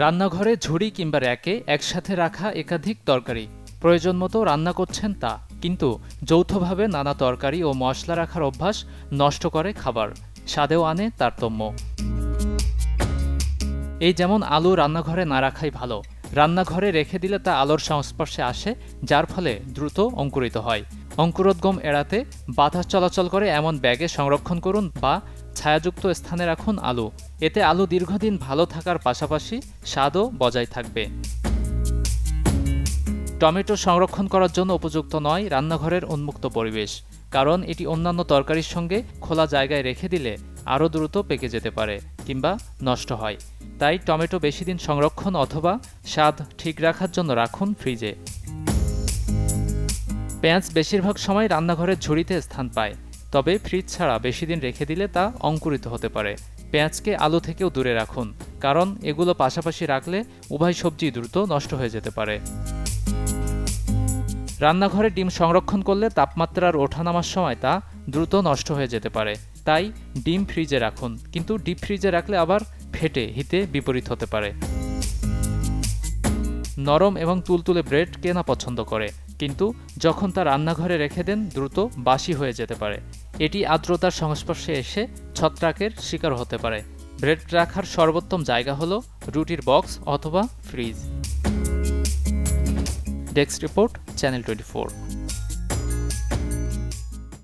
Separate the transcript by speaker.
Speaker 1: রান্নাঘরে ঝুড়ি কিংবা র্যাকে একসাথে রাখা একাধিক তরকারি প্রয়োজন মতো রান্না করছেন তা, কিন্তু যৌথভাবে নানা তরকারি ও মশলা রাখার অভ্যাস নষ্ট করে খাবার, স্বাদেও আনে তারতম্য। এই যেমন আলু রান্নাঘরে না রাখাই ভালো। রান্নাঘরে রেখে দিলে তা আলোর সংস্পর্শে আসে, যার ফলে দ্রুত অঙ্কুরিত হয়। অঙ্কুরোদ্গম এড়াতে বাতাস চলাচল করে এমন ব্যাগে সংরক্ষণ করুন বা ছায়াযুক্ত স্থানে রাখুন আলু। এতে আলু দীর্ঘদিন ভালো থাকার পাশাপাশি স্বাদও বজায় থাকবে। টমেটো সংরক্ষণ করার জন্য উপযুক্ত নয় রান্নাঘরের উন্মুক্ত পরিবেশ, কারণ এটি অন্যান্য তরকারির সঙ্গে খোলা জায়গায় রেখে দিলে আরও দ্রুত পেকে যেতে পারে কিংবা নষ্ট হয়। তাই টমেটো বেশি দিন সংরক্ষণ অথবা স্বাদ ঠিক রাখার জন্য রাখুন ফ্রিজে। পেঁয়াজ বেশিরভাগ সময় রান্নাঘরের ঝুড়িতে স্থান পায়, তবে ফ্রিজ ছাড়া বেশি দিন রেখে দিলে তা অঙ্কুরিত হতে পারে। পেঁয়াজকে আলু থেকেও দূরে রাখুন, কারণ এগুলো পাশাপাশি রাখলে উভয় সবজি দ্রুত নষ্ট হয়ে যেতে পারে। রান্নাঘরে ডিম সংরক্ষণ করলে তাপমাত্রার ওঠানামার সময় তা দ্রুত নষ্ট হয়ে যেতে পারে। তাই ডিম ফ্রিজে রাখুন, কিন্তু ডিপ ফ্রিজে রাখলে আবার ফেটে হিতে বিপরীত হতে পারে। নরম এবং তুলতুলে ব্রেড কে না পছন্দ করে, কিন্তু যখন তা রান্নাঘরে রেখে দেন দ্রুত বাসি হয়ে যেতে পারে। এটি আর্দ্রতার সংস্পর্শে এসে ছত্রাকের শিকার হতে পারে। ব্রেড রাখার সর্বোত্তম জায়গা হলো রুটির বক্স অথবা ফ্রিজ। Desk report, channel 24।